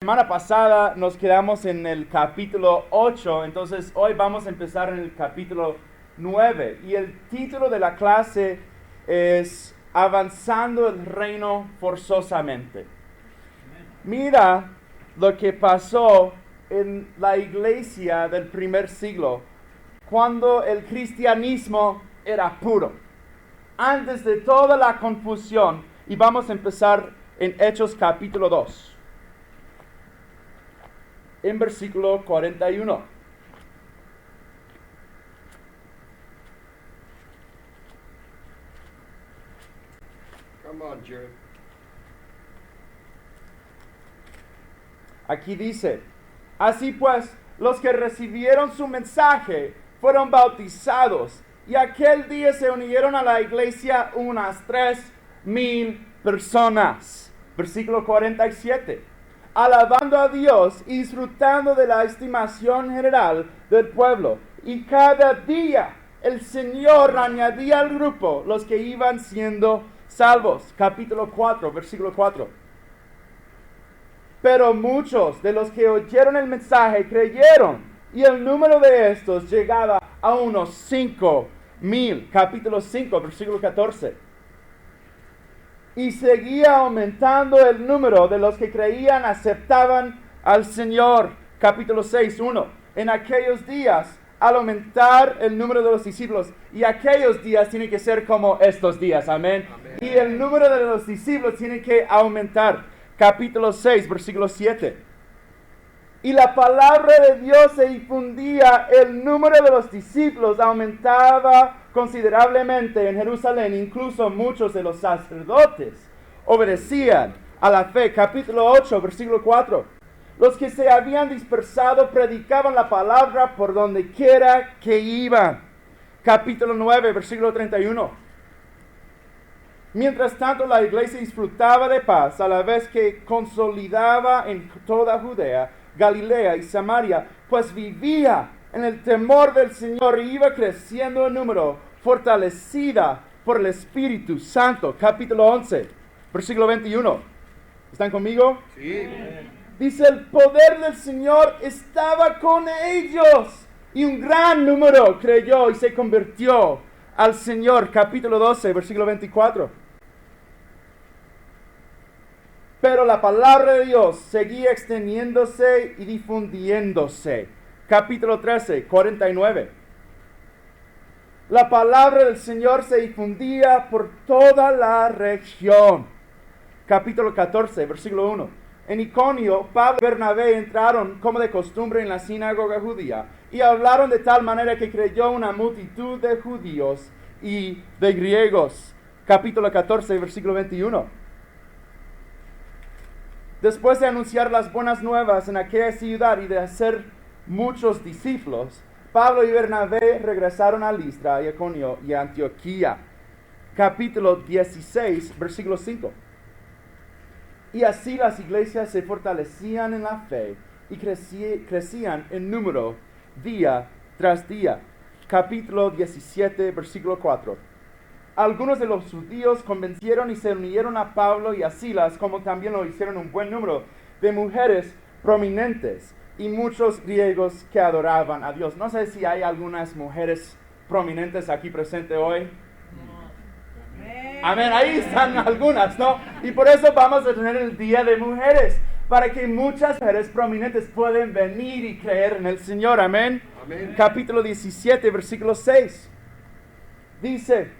Semana pasada nos quedamos en el capítulo 8, entonces hoy vamos a empezar en el capítulo 9 y el título de la clase es Avanzando el reino forzosamente. Mira lo que pasó en la iglesia del primer siglo, cuando el cristianismo era puro, antes de toda la confusión, y vamos a empezar en Hechos capítulo 2. En versículo 41. Come on, Jared. Aquí dice, así pues, los que recibieron su mensaje fueron bautizados, y aquel día se unieron a la iglesia unas 3,000 personas. Versículo 47. Alabando a Dios y disfrutando de la estimación general del pueblo. Y cada día el Señor añadía al grupo los que iban siendo salvos. Capítulo 4, versículo 4. Pero muchos de los que oyeron el mensaje creyeron, y el número de estos llegaba a unos 5,000. Capítulo 5, versículo 14. Y seguía aumentando el número de los que creían, aceptaban al Señor. Capítulo 6, 1. En aquellos días, al aumentar el número de los discípulos, y aquellos días tienen que ser como estos días, amén. Y el número de los discípulos tiene que aumentar. Capítulo 6, versículo 7. Y la palabra de Dios se difundía, el número de los discípulos aumentaba considerablemente en Jerusalén, incluso muchos de los sacerdotes obedecían a la fe. Capítulo 8, versículo 4. Los que se habían dispersado predicaban la palabra por donde quiera que iban. Capítulo 9, versículo 31. Mientras tanto, la iglesia disfrutaba de paz a la vez que consolidaba en toda Judea, Galilea y Samaria, pues vivía en el temor del Señor y iba creciendo en número, fortalecida por el Espíritu Santo. Capítulo 11, versículo 21. ¿Están conmigo? Sí. Dice, el poder del Señor estaba con ellos, y un gran número creyó y se convirtió al Señor. Capítulo 12, versículo 24. Pero la palabra de Dios seguía extendiéndose y difundiéndose. Capítulo 13, 49. La palabra del Señor se difundía por toda la región. Capítulo 14, versículo 1. En Iconio, Pablo y Bernabé entraron como de costumbre en la sinagoga judía y hablaron de tal manera que creyó una multitud de judíos y de griegos. Capítulo 14, versículo 21. Después de anunciar las buenas nuevas en aquella ciudad y de hacer muchos discípulos, Pablo y Bernabé regresaron a Listra, Iconio y Antioquía. Capítulo 16, versículo 5. Y así las iglesias se fortalecían en la fe y crecían en número día tras día. Capítulo 17, versículo 4. Algunos de los judíos convencieron y se unieron a Pablo y a Silas, como también lo hicieron un buen número de mujeres prominentes y muchos griegos que adoraban a Dios. No sé si hay algunas mujeres prominentes aquí presentes hoy. Amén, ahí están algunas, ¿no? Y por eso vamos a tener el Día de Mujeres, para que muchas mujeres prominentes puedan venir y creer en el Señor, amén. Amén. Capítulo 17, versículo 6. Dice,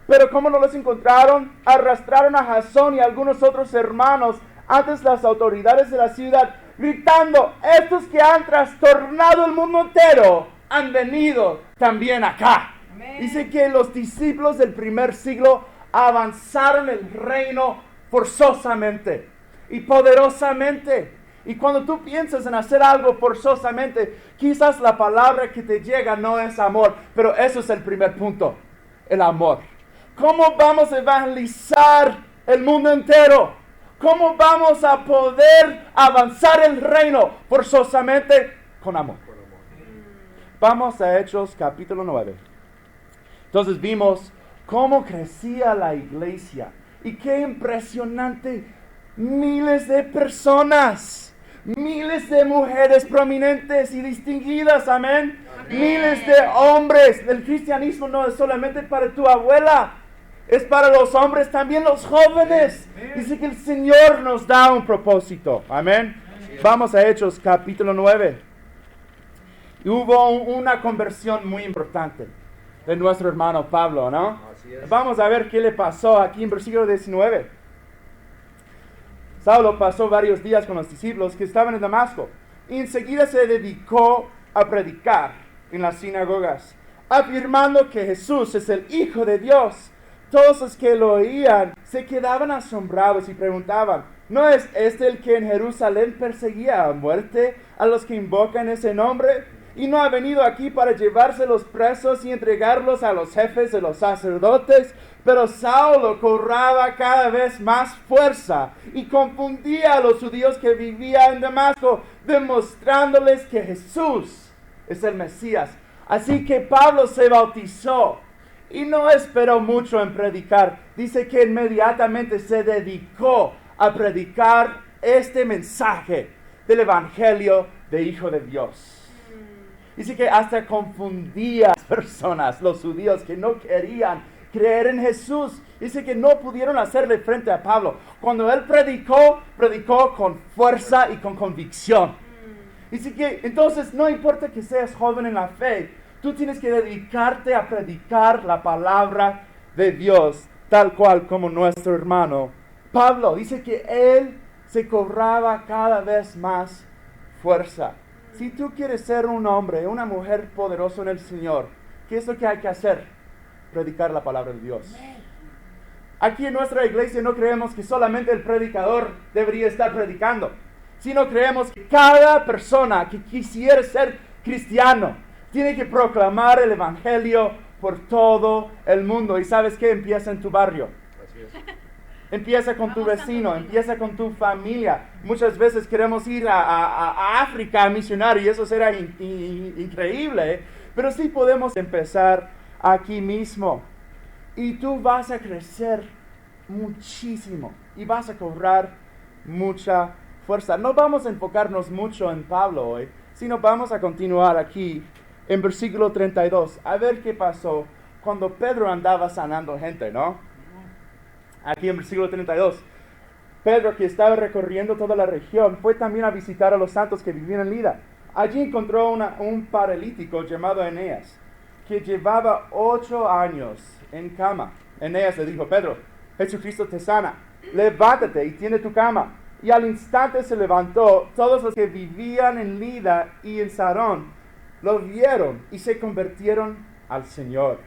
pero como no los encontraron, arrastraron a Jasón y a algunos otros hermanos antes las autoridades de la ciudad, gritando, estos que han trastornado el mundo entero, han venido también acá. Amén. Dice que los discípulos del primer siglo avanzaron el reino forzosamente y poderosamente. Y cuando tú piensas en hacer algo forzosamente, quizás la palabra que te llega no es amor, pero eso es el primer punto, el amor. ¿Cómo vamos a evangelizar el mundo entero? ¿Cómo vamos a poder avanzar el reino forzosamente? Con amor. Vamos a Hechos capítulo 9. Entonces vimos cómo crecía la iglesia y qué impresionante, miles de personas miles de mujeres prominentes y distinguidas, amén. Miles de hombres. El cristianismo no es solamente para tu abuela, es para los hombres, también los jóvenes. Dice que el Señor nos da un propósito, amén. Vamos a Hechos capítulo 9. Hubo una conversión muy importante de nuestro hermano Pablo, ¿no? Vamos a ver qué le pasó aquí en versículo 19. Saulo pasó varios días con los discípulos que estaban en Damasco y enseguida se dedicó a predicar en las sinagogas, afirmando que Jesús es el Hijo de Dios. Todos los que lo oían se quedaban asombrados y preguntaban, ¿no es este el que en Jerusalén perseguía a muerte a los que invocan ese nombre? ¿Y no ha venido aquí para llevárselos presos y entregarlos a los jefes de los sacerdotes? Pero Saulo cobraba cada vez más fuerza y confundía a los judíos que vivían en Damasco, demostrándoles que Jesús es el Mesías. Así que Pablo se bautizó y no esperó mucho en predicar. Dice que inmediatamente se dedicó a predicar este mensaje del Evangelio de Hijo de Dios. Dice que hasta confundía a las personas, los judíos que no querían creer en Jesús. Dice que no pudieron hacerle frente a Pablo. Cuando él predicó con fuerza y con convicción. Dice que entonces no importa que seas joven en la fe, tú tienes que dedicarte a predicar la palabra de Dios, tal cual como nuestro hermano Pablo. Dice que él se cobraba cada vez más fuerza. Si tú quieres ser un hombre, una mujer poderoso en el Señor, ¿qué es lo que hay que hacer? Predicar la palabra de Dios. Aquí en nuestra iglesia no creemos que solamente el predicador debería estar predicando, sino creemos que cada persona que quisiera ser cristiano tiene que proclamar el Evangelio por todo el mundo. ¿Y sabes qué? Empieza en tu barrio. Así es. Empieza con tu vecino, empieza con tu familia. Muchas veces queremos ir a África a misionar y eso será increíble, pero sí podemos empezar aquí mismo. Y tú vas a crecer muchísimo y vas a cobrar mucha fuerza. No vamos a enfocarnos mucho en Pablo hoy, sino vamos a continuar aquí en versículo 32. A ver qué pasó cuando Pedro andaba sanando gente, ¿no? Aquí en versículo 32, Pedro, que estaba recorriendo toda la región, fue también a visitar a los santos que vivían en Lida. Allí encontró un paralítico llamado Eneas, que llevaba 8 años en cama. Eneas le dijo, Pedro, Jesucristo te sana, levántate y tiene tu cama. Y al instante se levantó. Todos los que vivían en Lida y en Sarón lo vieron y se convirtieron al Señor.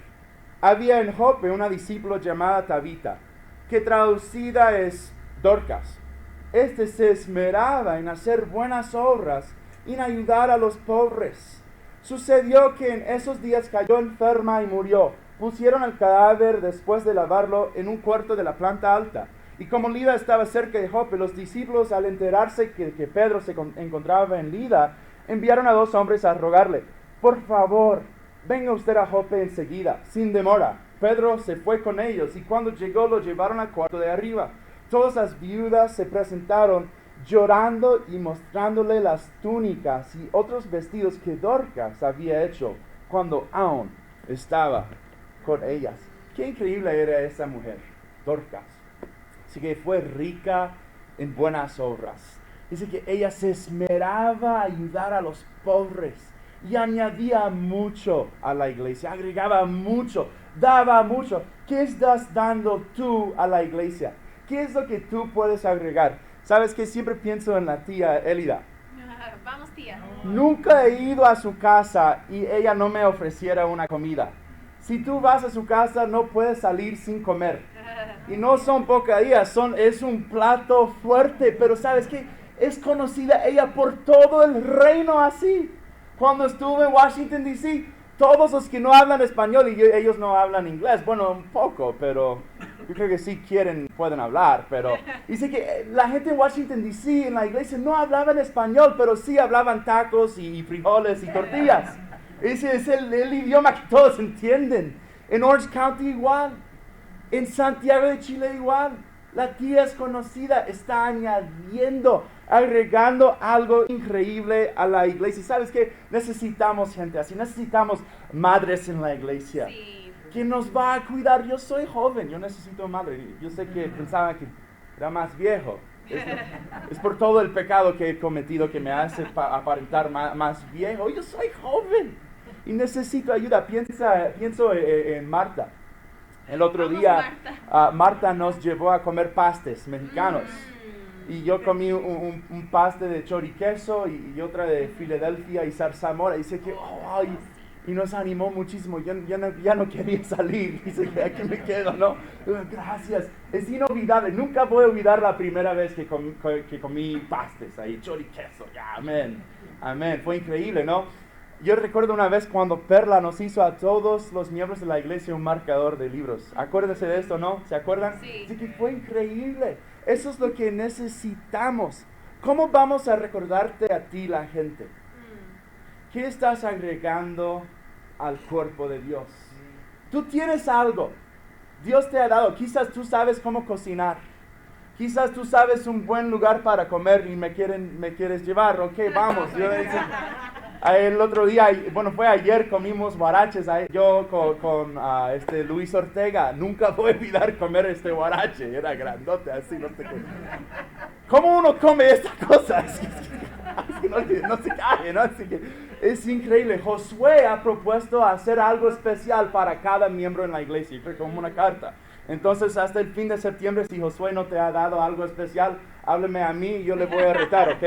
Había en Jope una discípula llamada Tabita, que traducida es Dorcas. Este se esmeraba en hacer buenas obras y en ayudar a los pobres. Sucedió que en esos días cayó enferma y murió. Pusieron el cadáver después de lavarlo en un cuarto de la planta alta. Y como Lida estaba cerca de Jope, los discípulos, al enterarse que Pedro se encontraba en Lida, enviaron a 2 hombres a rogarle, por favor, venga usted a Jope enseguida, sin demora. Pedro se fue con ellos y cuando llegó lo llevaron al cuarto de arriba. Todas las viudas se presentaron llorando y mostrándole las túnicas y otros vestidos que Dorcas había hecho cuando aún estaba con ellas. Qué increíble era esa mujer, Dorcas. Así que fue rica en buenas obras. Dice que ella se esmeraba a ayudar a los pobres y añadía mucho a la iglesia, agregaba mucho, daba mucho. ¿Qué estás dando tú a la iglesia? ¿Qué es lo que tú puedes agregar? ¿Sabes qué? Siempre pienso en la tía Elida. Vamos, tía. Nunca he ido a su casa y ella no me ofreciera una comida. Si tú vas a su casa no puedes salir sin comer. Y no son pocadillas, es un plato fuerte, pero ¿sabes qué? Es conocida ella por todo el reino así. Cuando estuve en Washington, D.C., todos los que no hablan español, y ellos no hablan inglés, bueno, un poco, pero yo creo que sí pueden hablar, pero dice que la gente en Washington, D.C., en la iglesia, no hablaban español, pero sí hablaban tacos y frijoles y tortillas. Ese es el idioma que todos entienden. En Orange County igual. En Santiago de Chile igual. La tía es conocida, está añadiendo agregando algo increíble a la iglesia. ¿Sabes qué? Necesitamos gente así, necesitamos madres en la iglesia. Sí. Que nos va a cuidar. Yo soy joven, yo necesito madre. Yo sé que pensaban que era más viejo. Es por todo el pecado que he cometido que me hace aparentar más viejo. Yo soy joven y necesito ayuda. Pienso en Marta. El otro Vamos, día Marta. Marta nos llevó a comer pastes mexicanos. Y yo comí un paste de choriqueso y otra de Filadelfia y zarzamora. Y dice que, y nos animó muchísimo. Ya no quería salir. Dice que aquí me quedo, ¿no? Gracias. Es inolvidable. Nunca voy a olvidar la primera vez que comí pastes ahí, choriqueso. Amén. Amén. Fue increíble, ¿no? Yo recuerdo una vez cuando Perla nos hizo a todos los miembros de la iglesia un marcador de libros. Acuérdense de esto, ¿no? ¿Se acuerdan? Sí. Así que fue increíble. Eso es lo que necesitamos. ¿Cómo vamos a recordarte a ti, la gente? ¿Qué estás agregando al cuerpo de Dios? Tú tienes algo. Dios te ha dado. Quizás tú sabes cómo cocinar. Quizás tú sabes un buen lugar para comer y me quieres llevar. Ok, vamos. El otro día, fue ayer, comimos guaraches. Yo con Luis Ortega. Nunca voy a olvidar comer este guarache. Era grandote, así, no sé qué. ¿Cómo uno come esta cosa? Es que no se cae, ¿no? Así que es increíble. Josué ha propuesto hacer algo especial para cada miembro en la iglesia. Fue como una carta. Entonces, hasta el fin de septiembre, si Josué no te ha dado algo especial, hábleme a mí y yo le voy a retar, ¿ok?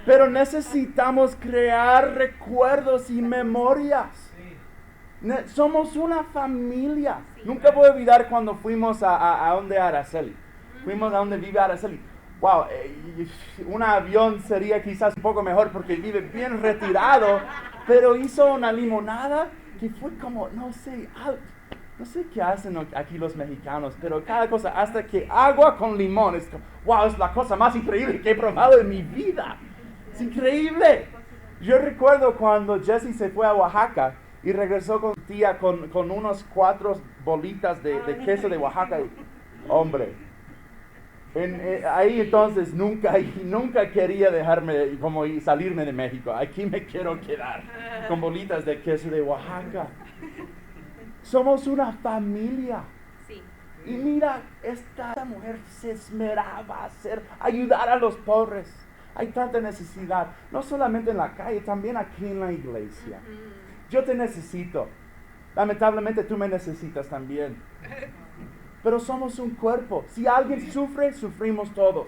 Pero necesitamos crear recuerdos y memorias. Somos una familia. Nunca voy a olvidar cuando fuimos a donde Araceli. Fuimos a donde vive Araceli. Wow, un avión sería quizás un poco mejor porque vive bien retirado, pero hizo una limonada que fue como, no sé qué hacen aquí los mexicanos, pero cada cosa, hasta que agua con limón, es como, wow, es la cosa más increíble que he probado en mi vida. Es increíble. Yo recuerdo cuando Jesse se fue a Oaxaca y regresó con tía con unos 4 bolitas de queso de Oaxaca. Hombre, ahí entonces nunca quería dejarme salirme de México. Aquí me quiero quedar con bolitas de queso de Oaxaca. Somos una familia. Sí. Y mira, esta mujer se esmeraba ayudar a los pobres. Hay tanta necesidad, no solamente en la calle, también aquí en la iglesia. Yo te necesito. Lamentablemente tú me necesitas también. Pero somos un cuerpo. Si alguien sufre, sufrimos todos.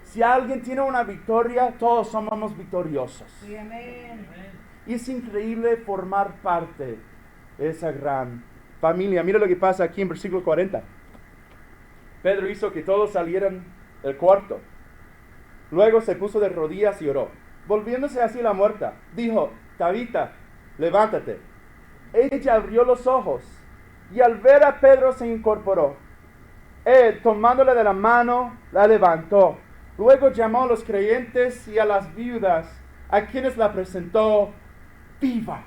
Si alguien tiene una victoria, todos somos victoriosos. Sí, amén. Y es increíble formar parte de esa gran familia. Mira lo que pasa aquí en versículo 40. Pedro hizo que todos salieran del cuarto. Luego se puso de rodillas y oró. Volviéndose hacia la muerta, dijo, Tabita, levántate. Ella abrió los ojos y al ver a Pedro se incorporó. Él, tomándola de la mano, la levantó. Luego llamó a los creyentes y a las viudas, a quienes la presentó viva.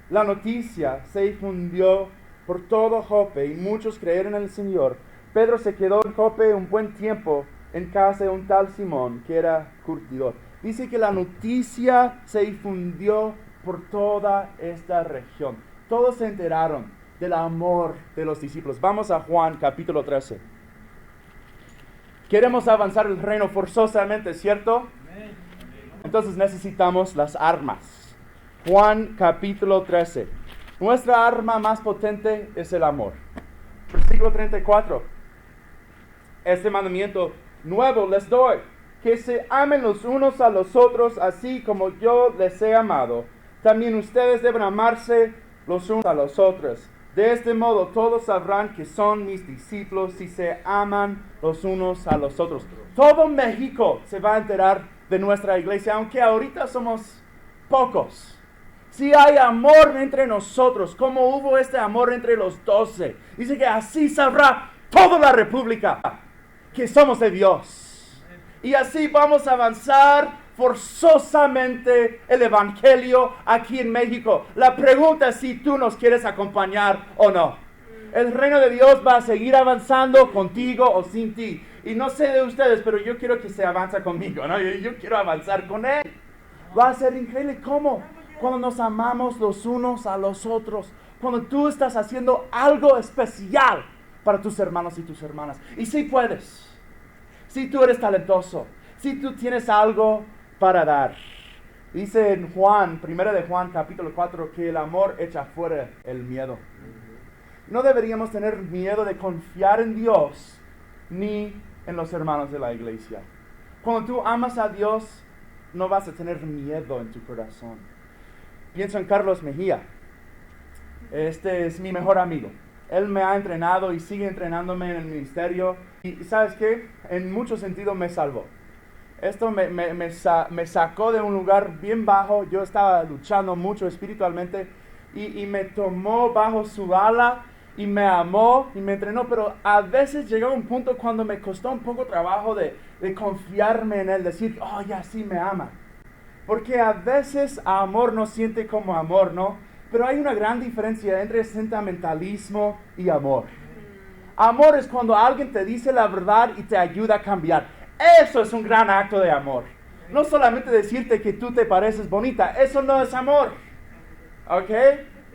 La noticia se difundió por todo Jope y muchos creyeron en el Señor. Pedro se quedó en Jope un buen tiempo en casa de un tal Simón, que era curtidor. Dice que la noticia se difundió por toda esta región. Todos se enteraron del amor de los discípulos. Vamos a Juan capítulo 13. Queremos avanzar el reino forzosamente, ¿cierto? Entonces necesitamos las armas. Juan capítulo 13. Nuestra arma más potente es el amor. Versículo 34. Este mandamiento nuevo les doy, que se amen los unos a los otros, así como yo les he amado. También ustedes deben amarse los unos a los otros. De este modo todos sabrán que son mis discípulos si se aman los unos a los otros. Todo México se va a enterar de nuestra iglesia, aunque ahorita somos pocos. Si hay amor entre nosotros, como hubo este amor entre los 12, dice que así sabrá toda la república que somos de Dios. Y así vamos a avanzar forzosamente el evangelio aquí en México. La pregunta es si tú nos quieres acompañar o no. El reino de Dios va a seguir avanzando contigo o sin ti. Y no sé de ustedes, pero yo quiero que se avance conmigo, ¿no? Yo quiero avanzar con Él. Va a ser increíble. ¿Cómo? Cuando nos amamos los unos a los otros. Cuando tú estás haciendo algo especial para tus hermanos y tus hermanas. Y si puedes. Si tú eres talentoso. Si tú tienes algo para dar. Dice en Juan, 1 de Juan, capítulo 4, que el amor echa fuera el miedo. No deberíamos tener miedo de confiar en Dios ni en los hermanos de la iglesia. Cuando tú amas a Dios, no vas a tener miedo en tu corazón. Pienso en Carlos Mejía. Este es mi mejor amigo. Él me ha entrenado y sigue entrenándome en el ministerio. Y ¿sabes qué? En muchos sentidos me salvó. Esto me sacó de un lugar bien bajo. Yo estaba luchando mucho espiritualmente y me tomó bajo su ala y me amó y me entrenó. Pero a veces llegó un punto cuando me costó un poco trabajo de confiarme en él, decir, oh, ya sí me ama. Porque a veces amor no siente como amor, ¿no? Pero hay una gran diferencia entre sentimentalismo y amor. Amor es cuando alguien te dice la verdad y te ayuda a cambiar. Eso es un gran acto de amor. No solamente decirte que tú te pareces bonita, eso no es amor. ¿Ok?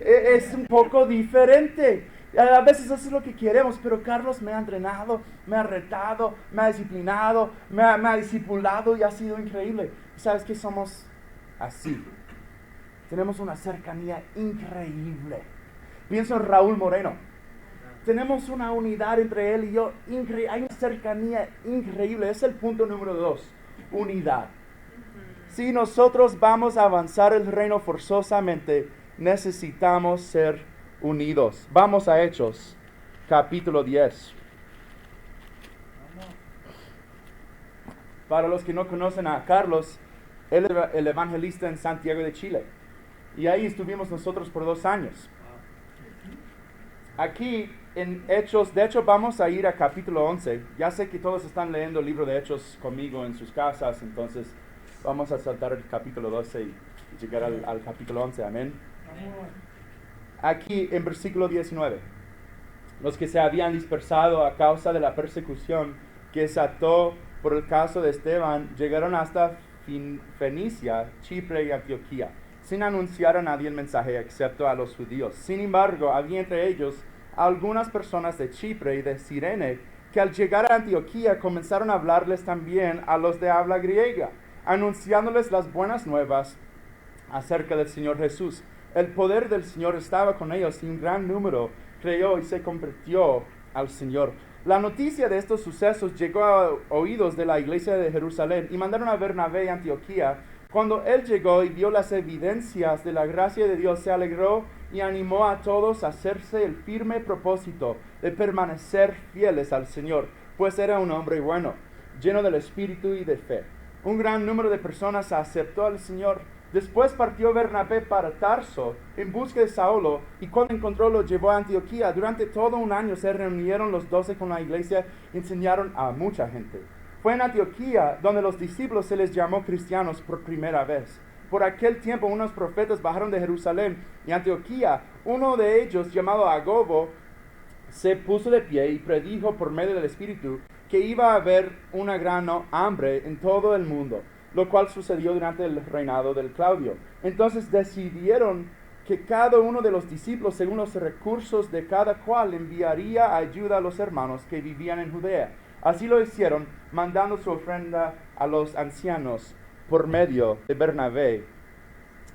Es un poco diferente. A veces eso es lo que queremos, pero Carlos me ha entrenado, me ha retado, me ha disciplinado, me ha discipulado y ha sido increíble. ¿Sabes qué? Somos así. Tenemos una cercanía increíble. Pienso en Raúl Moreno. Tenemos una unidad entre él y yo, hay una cercanía increíble. Es el punto número 2, unidad. Si nosotros vamos a avanzar el reino forzosamente, necesitamos ser unidos. Vamos a Hechos, capítulo 10. Para los que no conocen a Carlos, él era el evangelista en Santiago de Chile. Y ahí estuvimos nosotros por 2 años. Aquí en Hechos, de hecho vamos a ir a capítulo 11. Ya sé que todos están leyendo el libro de Hechos conmigo en sus casas, entonces vamos a saltar el capítulo 12 y llegar al capítulo 11, amén. Aquí en versículo 19, los que se habían dispersado a causa de la persecución que se ató por el caso de Esteban, llegaron hasta Fenicia, Chipre y Antioquía, sin anunciar a nadie el mensaje excepto a los judíos. Sin embargo, había entre ellos algunas personas de Chipre y de Cirene que al llegar a Antioquía comenzaron a hablarles también a los de habla griega, anunciándoles las buenas nuevas acerca del Señor Jesús. El poder del Señor estaba con ellos y un gran número creyó y se convirtió al Señor. La noticia de estos sucesos llegó a oídos de la iglesia de Jerusalén y mandaron a Bernabé a Antioquía. Cuando él llegó y vio las evidencias de la gracia de Dios, se alegró y animó a todos a hacerse el firme propósito de permanecer fieles al Señor, pues era un hombre bueno, lleno del Espíritu y de fe. Un gran número de personas aceptó al Señor. Después partió Bernabé para Tarso en busca de Saulo, y cuando encontró lo llevó a Antioquía. Durante todo un año se reunieron los 12 con la iglesia y enseñaron a mucha gente. Fue en Antioquía donde los discípulos se les llamó cristianos por primera vez. Por aquel tiempo unos profetas bajaron de Jerusalén y Antioquía. Uno de ellos, llamado Agobo, se puso de pie y predijo por medio del Espíritu que iba a haber una gran hambre en todo el mundo, lo cual sucedió durante el reinado del Claudio. Entonces decidieron que cada uno de los discípulos, según los recursos de cada cual, enviaría ayuda a los hermanos que vivían en Judea. Así lo hicieron, mandando su ofrenda a los ancianos por medio de Bernabé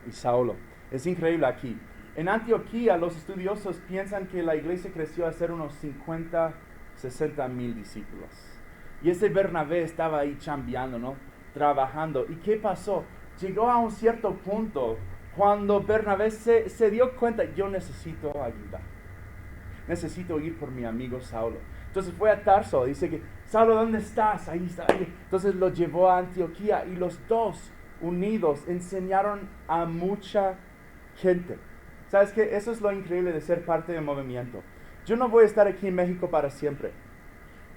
y Saulo. Es increíble aquí. En Antioquía los estudiosos piensan que la iglesia creció a ser unos 50, 60 mil discípulos. Y ese Bernabé estaba ahí chambeando, ¿no? Trabajando. ¿Y qué pasó? Llegó a un cierto punto cuando Bernabé se dio cuenta, yo necesito ayuda. Necesito ir por mi amigo Saulo. Entonces fue a Tarso, dice que, Saulo, ¿dónde estás? Ahí está. Entonces lo llevó a Antioquía y los dos unidos enseñaron a mucha gente. ¿Sabes qué? Eso es lo increíble de ser parte del movimiento. Yo no voy a estar aquí en México para siempre.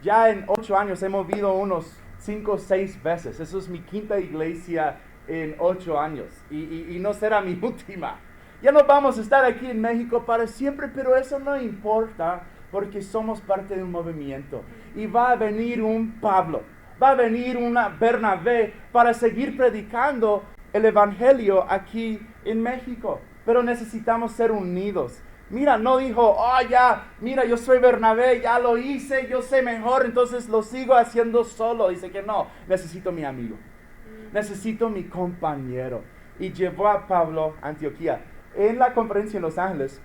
Ya en 8 años he movido unos 5 o 6 veces. Eso es mi quinta iglesia en 8 años. Y no será mi última. Ya no vamos a estar aquí en México para siempre, pero eso no importa. porque somos parte de un movimiento. Y va a venir un Pablo, va a venir una Bernabé para seguir predicando el Evangelio aquí en México. Pero necesitamos ser unidos. Mira, no dijo, oh ya, mira, yo soy Bernabé, ya lo hice, yo sé mejor, entonces lo sigo haciendo solo. Dice que no, necesito mi amigo, necesito mi compañero. Y llevó a Pablo a Antioquía. En la conferencia en Los Ángeles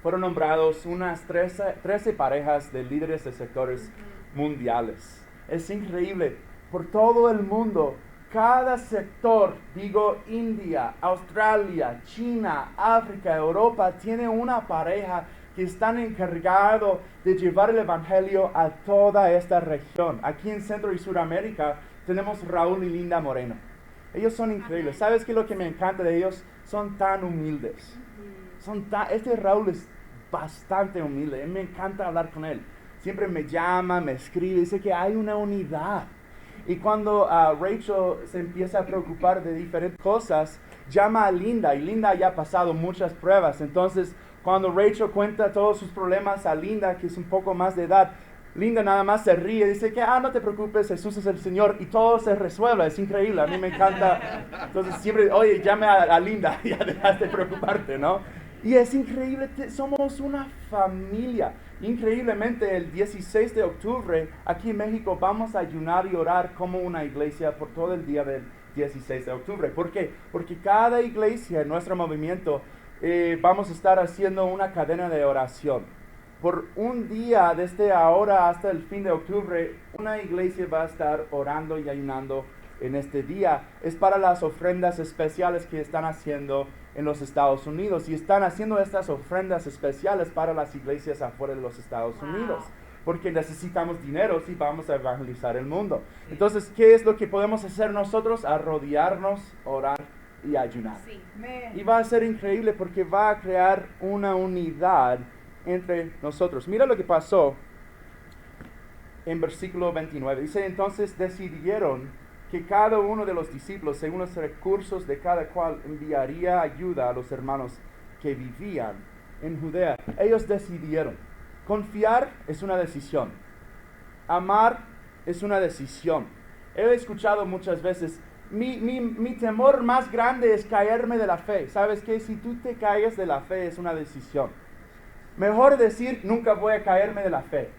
fueron nombrados unas 13 parejas de líderes de sectores mundiales. Es increíble, por todo el mundo. Cada sector, digo India, Australia, China, África, Europa, tiene una pareja que están encargados de llevar el Evangelio a toda esta región. Aquí en Centro y Suramérica tenemos Raúl y Linda Moreno. Ellos son increíbles. ¿Sabes qué es lo que me encanta de ellos? Son tan humildes. Este Raúl es bastante humilde. Me encanta hablar con él. Siempre me llama, me escribe, dice que hay una unidad. Y cuando Rachel se empieza a preocupar de diferentes cosas, llama a Linda. Y Linda ya ha pasado muchas pruebas. Entonces, cuando Rachel cuenta todos sus problemas a Linda, que es un poco más de edad, Linda nada más se ríe. Dice que, no te preocupes, Jesús es el Señor. Y todo se resuelve. Es increíble. A mí me encanta. Entonces, siempre, oye, llame a Linda. Ya dejas de preocuparte, ¿no? Y es increíble. Somos una familia. Increíblemente, el 16 de octubre, aquí en México, vamos a ayunar y orar como una iglesia por todo el día del 16 de octubre. ¿Por qué? Porque cada iglesia en nuestro movimiento vamos a estar haciendo una cadena de oración. Por un día, desde ahora hasta el fin de octubre, una iglesia va a estar orando y ayunando en este día. Es para las ofrendas especiales que están haciendo en los Estados Unidos, y están haciendo estas ofrendas especiales para las iglesias afuera de los Estados Unidos, porque necesitamos dinero si vamos a evangelizar el mundo. Entonces, ¿qué es lo que podemos hacer nosotros? Arrodillarnos, orar y ayunar. Sí. Y va a ser increíble porque va a crear una unidad entre nosotros. Mira lo que pasó en versículo 29. Dice, entonces decidieron que cada uno de los discípulos, según los recursos de cada cual, enviaría ayuda a los hermanos que vivían en Judea. Ellos decidieron. Confiar es una decisión. Amar es una decisión. He escuchado muchas veces, mi temor más grande es caerme de la fe. ¿Sabes qué? Si tú te caes de la fe es una decisión. Mejor decir, nunca voy a caerme de la fe.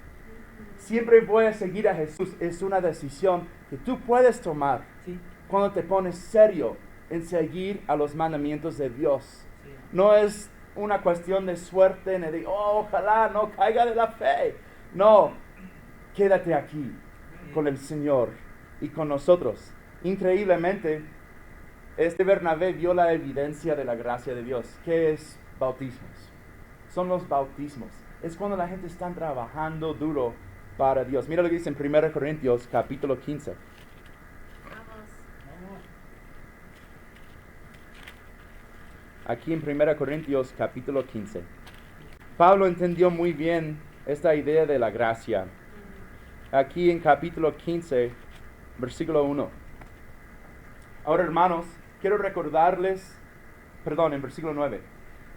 Siempre voy a seguir a Jesús. Es una decisión que tú puedes tomar, ¿sí?, cuando te pones serio en seguir a los mandamientos de Dios. Sí. No es una cuestión de suerte, ni de, ojalá no caiga de la fe. No, quédate aquí con el Señor y con nosotros. Increíblemente, este Bernabé vio la evidencia de la gracia de Dios. ¿Qué es bautismos? Son los bautismos. Es cuando la gente está trabajando duro para Dios. Mira lo que dice en 1 Corintios capítulo 15. Aquí en 1 Corintios capítulo 15. Pablo entendió muy bien esta idea de la gracia. Aquí en capítulo 15, versículo 1. Ahora, hermanos, quiero recordarles, en versículo 9.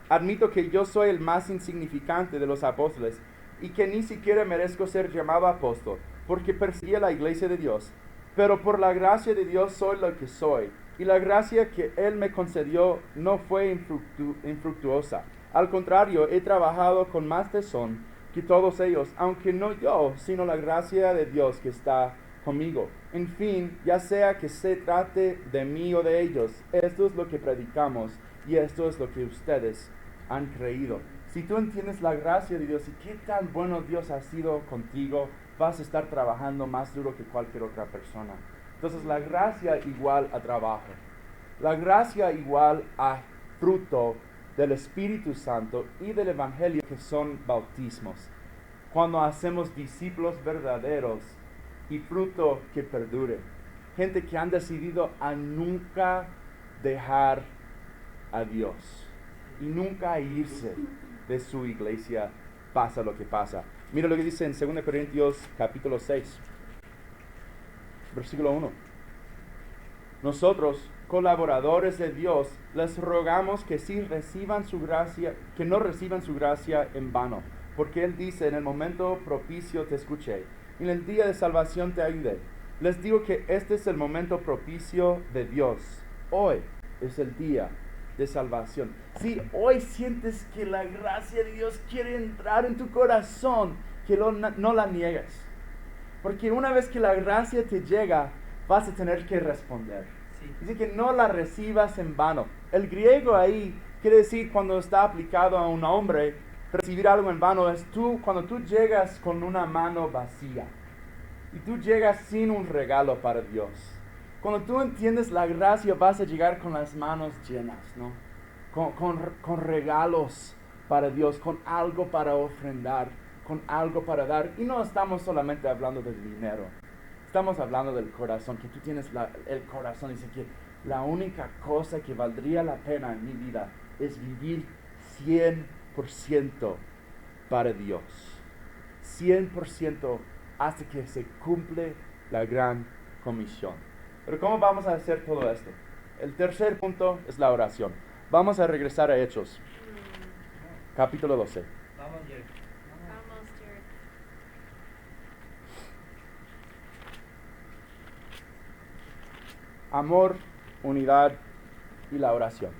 Admito que yo soy el más insignificante de los apóstoles, y que ni siquiera merezco ser llamado apóstol, porque perseguí a la iglesia de Dios. Pero por la gracia de Dios soy lo que soy, y la gracia que Él me concedió no fue infructuosa. Al contrario, he trabajado con más tesón que todos ellos, aunque no yo, sino la gracia de Dios que está conmigo. En fin, ya sea que se trate de mí o de ellos, esto es lo que predicamos, y esto es lo que ustedes han creído. Si tú entiendes la gracia de Dios y qué tan bueno Dios ha sido contigo, vas a estar trabajando más duro que cualquier otra persona. Entonces, la gracia igual a trabajo. La gracia igual a fruto del Espíritu Santo y del Evangelio, que son bautismos. Cuando hacemos discípulos verdaderos y fruto que perdure. Gente que han decidido a nunca dejar a Dios y nunca irse de su iglesia, pasa lo que pasa. Mira lo que dice en 2 Corintios capítulo 6, versículo 1. Nosotros, colaboradores de Dios, les rogamos que sí reciban su gracia, que no reciban su gracia en vano, porque Él dice, en el momento propicio te escuché, y en el día de salvación te ayudé. Les digo que este es el momento propicio de Dios. Hoy es el día de salvación. Si hoy sientes que la gracia de Dios quiere entrar en tu corazón, que no la niegues. Porque una vez que la gracia te llega, vas a tener que responder. Sí. Dice que no la recibas en vano. El griego ahí quiere decir, cuando está aplicado a un hombre, recibir algo en vano es cuando tú llegas con una mano vacía. Y tú llegas sin un regalo para Dios. Cuando tú entiendes la gracia, vas a llegar con las manos llenas, ¿no? Con regalos para Dios, con algo para ofrendar, con algo para dar. Y no estamos solamente hablando del dinero. Estamos hablando del corazón, que tú tienes el corazón. Dice que la única cosa que valdría la pena en mi vida es vivir 100% para Dios. 100% hasta que se cumple la gran comisión. Pero ¿cómo vamos a hacer todo esto? El tercer punto es la oración. Vamos a regresar a Hechos, capítulo 12. Vamos, Jerry. Vamos, Jared. Amor, unidad y la oración.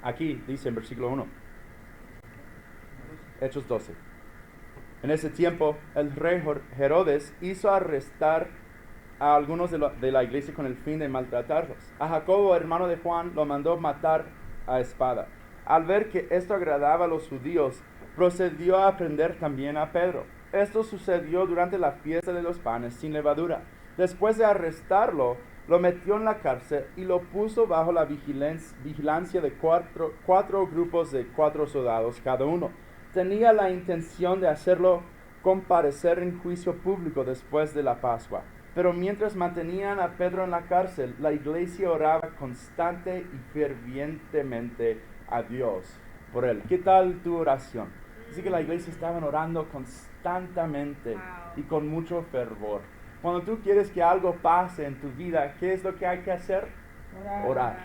Aquí dice en versículo 1. Hechos 12. En ese tiempo, el rey Herodes hizo arrestar a algunos de la iglesia con el fin de maltratarlos. A Jacobo, hermano de Juan, lo mandó matar a espada. Al ver que esto agradaba a los judíos, procedió a prender también a Pedro. Esto sucedió durante la fiesta de los panes sin levadura. Después de arrestarlo, lo metió en la cárcel y lo puso bajo la vigilancia de cuatro grupos de 4 soldados cada uno. Tenía la intención de hacerlo comparecer en juicio público después de la Pascua. Pero mientras mantenían a Pedro en la cárcel, la iglesia oraba constante y fervientemente a Dios por él. ¿Qué tal tu oración? Dice que la iglesia estaba orando constantemente y con mucho fervor. Cuando tú quieres que algo pase en tu vida, ¿qué es lo que hay que hacer? Orar.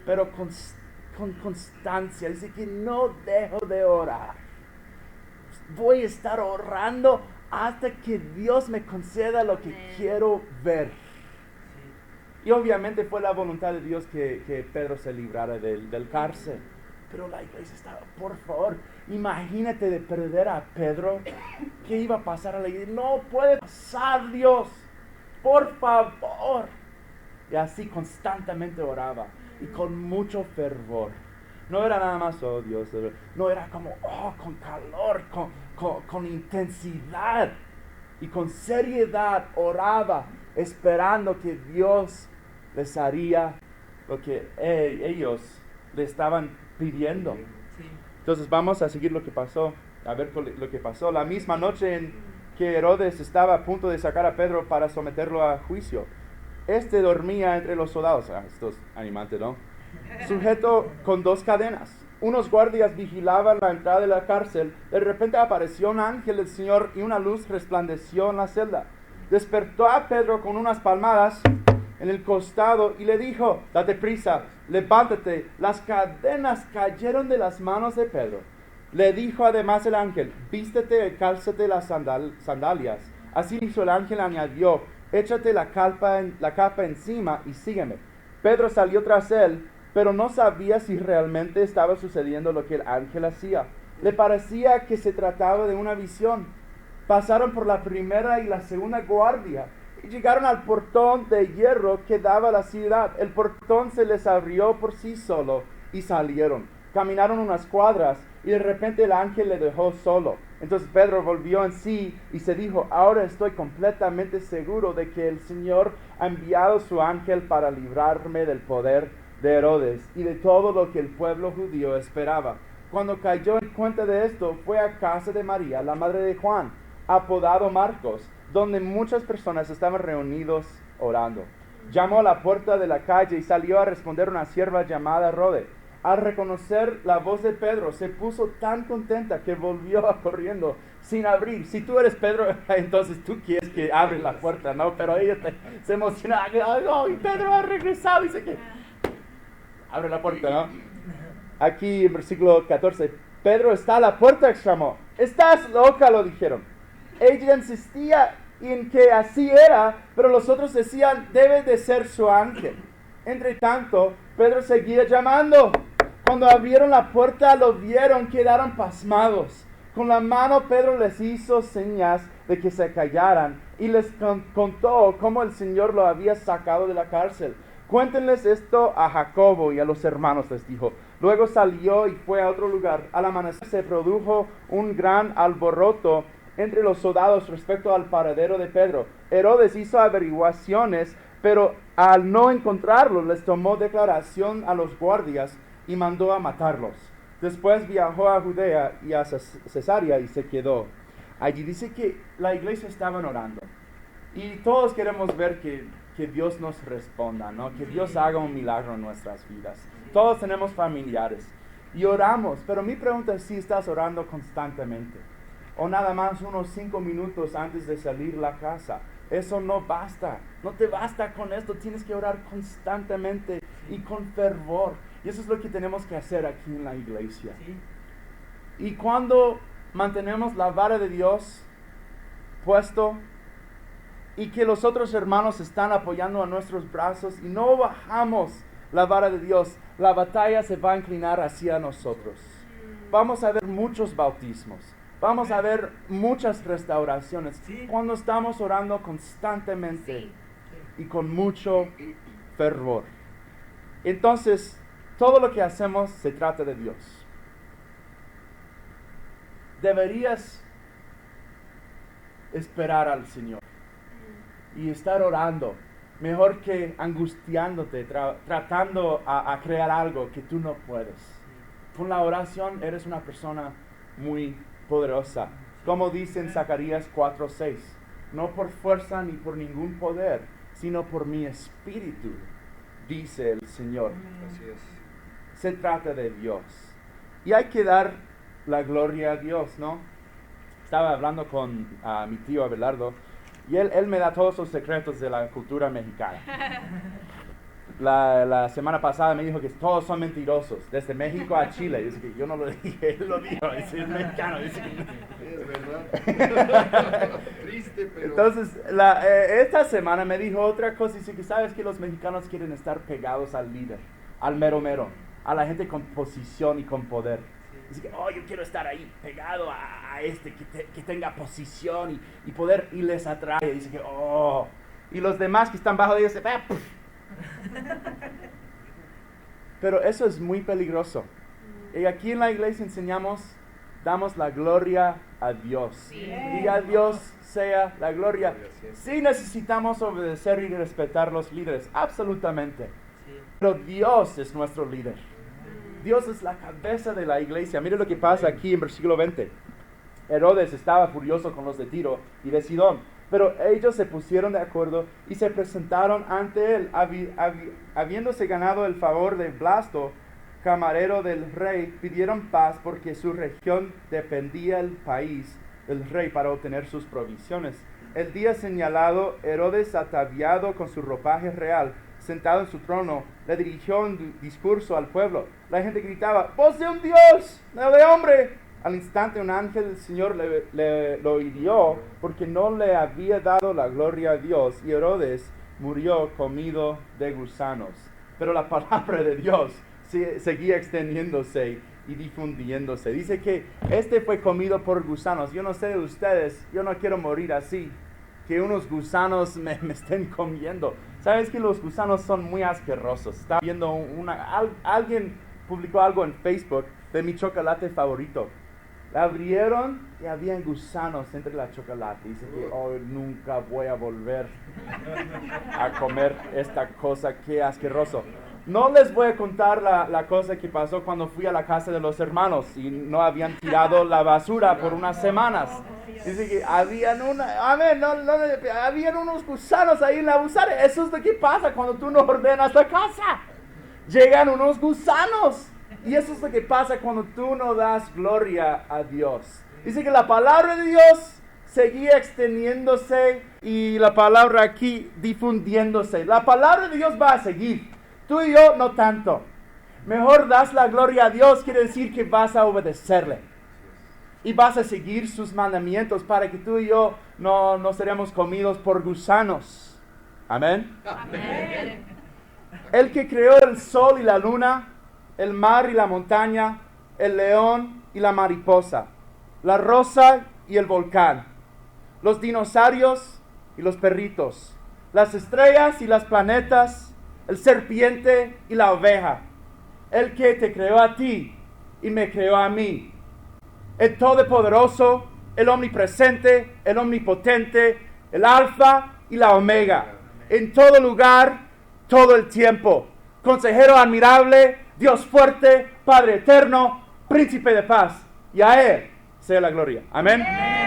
Pero con constancia. Dice que no dejo de orar. Voy a estar orando hasta que Dios me conceda lo que quiero ver. Y obviamente fue la voluntad de Dios que Pedro se librara del cárcel. Pero la iglesia estaba, por favor, imagínate de perder a Pedro. ¿Qué iba a pasar a la iglesia? No puede pasar, Dios, por favor. Y así constantemente oraba y con mucho fervor. No era nada más, oh Dios, no era como, con calor, con intensidad y con seriedad oraba, esperando que Dios les haría lo que ellos le estaban pidiendo. Sí. Entonces vamos a seguir lo que pasó, a ver lo que pasó. La misma noche en que Herodes estaba a punto de sacar a Pedro para someterlo a juicio, este dormía entre los soldados. Esto es animante, ¿no? Sujeto con 2 cadenas. Unos guardias vigilaban la entrada de la cárcel. De repente apareció un ángel del Señor y una luz resplandeció en la celda. Despertó a Pedro con unas palmadas en el costado y le dijo: date prisa, levántate. Las cadenas cayeron de las manos de Pedro. Le dijo además el ángel: vístete y cálzate las sandalias. Así hizo el ángel, añadió: échate la capa encima y sígueme. Pedro salió tras él, pero no sabía si realmente estaba sucediendo lo que el ángel hacía. Le parecía que se trataba de una visión. Pasaron por la primera y la segunda guardia y llegaron al portón de hierro que daba a la ciudad. El portón se les abrió por sí solo y salieron. Caminaron unas cuadras y de repente el ángel le dejó solo. Entonces Pedro volvió en sí y se dijo: ahora estoy completamente seguro de que el Señor ha enviado su ángel para librarme del poder de Herodes y de todo lo que el pueblo judío esperaba. Cuando cayó en cuenta de esto, fue a casa de María, la madre de Juan, apodado Marcos, donde muchas personas estaban reunidos orando. Llamó a la puerta de la calle y salió a responder una sierva llamada Rode. Al reconocer la voz de Pedro, se puso tan contenta que volvió corriendo sin abrir. Si tú eres Pedro, entonces tú quieres que abre la puerta, ¿no? Pero ella se emociona. ¡Ay, Pedro ha regresado! Dice que abre la puerta, ¿no? Aquí en versículo 14, Pedro está a la puerta, exclamó. Estás loca, lo dijeron. Ella insistía en que así era, pero los otros decían, debe de ser su ángel. Entre tanto, Pedro seguía llamando. Cuando abrieron la puerta, lo vieron, quedaron pasmados. Con la mano Pedro les hizo señas de que se callaran y les contó cómo el Señor lo había sacado de la cárcel. Cuéntenles esto a Jacobo y a los hermanos, les dijo. Luego salió y fue a otro lugar. Al amanecer se produjo un gran alboroto entre los soldados respecto al paradero de Pedro. Herodes hizo averiguaciones, pero al no encontrarlo, les tomó declaración a los guardias y mandó a matarlos. Después viajó a Judea y a Cesarea y se quedó. Allí dice que la iglesia estaban orando. Y todos queremos ver que Dios nos responda, ¿no? Que Dios haga un milagro en nuestras vidas. Todos tenemos familiares y oramos, pero mi pregunta es si estás orando constantemente o nada más unos 5 minutos antes de salir a la casa. Eso no basta, no te basta con esto, tienes que orar constantemente y con fervor. Y eso es lo que tenemos que hacer aquí en la iglesia. Y cuando mantenemos la vara de Dios puesto y que los otros hermanos están apoyando a nuestros brazos y no bajamos la vara de Dios, la batalla se va a inclinar hacia nosotros. Vamos a ver muchos bautismos, vamos a ver muchas restauraciones cuando estamos orando constantemente y con mucho fervor. Entonces, todo lo que hacemos se trata de Dios. Deberías esperar al Señor y estar orando, mejor que angustiándote, tratando a crear algo que tú no puedes. Con la oración eres una persona muy poderosa. Como dice en Zacarías 4:6, no por fuerza ni por ningún poder, sino por mi espíritu, dice el Señor. Así es. Se trata de Dios. Y hay que dar la gloria a Dios, ¿no? Estaba hablando con mi tío Abelardo y él me da todos los secretos de la cultura mexicana. La semana pasada me dijo que todos son mentirosos, desde México a Chile. Dice que yo no lo dije, él lo dijo, dice, es mexicano. Dice que... Es verdad. Triste, pero... Entonces, esta semana me dijo otra cosa, dice que sabes que los mexicanos quieren estar pegados al líder, al mero mero, a la gente con posición y con poder. Dice que, yo quiero estar ahí, pegado a este, que tenga posición y poder, y les atrae. Dice que, y los demás que están bajo de ellos, pero eso es muy peligroso. Y aquí en la iglesia damos la gloria a Dios. Y a Dios sea la gloria. Sí necesitamos obedecer y respetar los líderes, absolutamente. Pero Dios es nuestro líder. Dios es la cabeza de la iglesia. Mire lo que pasa aquí en versículo 20. Herodes estaba furioso con los de Tiro y de Sidón, pero ellos se pusieron de acuerdo y se presentaron ante él, habiéndose ganado el favor de Blasto, camarero del rey, pidieron paz porque su región dependía del país del rey para obtener sus provisiones. El día señalado, Herodes, ataviado con su ropaje real, sentado en su trono, le dirigió un discurso al pueblo. La gente gritaba, ¡voz de un Dios, no de hombre! Al instante un ángel del Señor lo hirió porque no le había dado la gloria a Dios, y Herodes murió comido de gusanos. Pero la palabra de Dios seguía extendiéndose y difundiéndose. Dice que este fue comido por gusanos. Yo no sé de ustedes, yo no quiero morir así, que unos gusanos me estén comiendo. ¿Sabes que los gusanos son muy asquerosos? Estaba viendo alguien publicó algo en Facebook de mi chocolate favorito. La abrieron y habían gusanos entre la chocolate. Dice que nunca voy a volver a comer esta cosa, qué asqueroso. No les voy a contar la cosa que pasó cuando fui a la casa de los hermanos y no habían tirado la basura por unas semanas. Dice que habían habían unos gusanos ahí en la basura. Eso es lo que pasa cuando tú no ordenas la casa. Llegan unos gusanos. Y eso es lo que pasa cuando tú no das gloria a Dios. Dice que la palabra de Dios seguía extendiéndose y la palabra aquí difundiéndose. La palabra de Dios va a seguir. Tú y yo no tanto. Mejor das la gloria a Dios, quiere decir que vas a obedecerle. Y vas a seguir sus mandamientos para que tú y yo no seremos comidos por gusanos. Amén. Amén. El que creó el sol y la luna, el mar y la montaña, el león y la mariposa, la rosa y el volcán, los dinosaurios y los perritos, las estrellas y las planetas, el serpiente y la oveja, el que te creó a ti y me creó a mí, el todopoderoso, el omnipresente, el omnipotente, el alfa y la omega, en todo lugar, todo el tiempo, consejero admirable, Dios fuerte, Padre eterno, príncipe de paz, y a Él sea la gloria. Amén.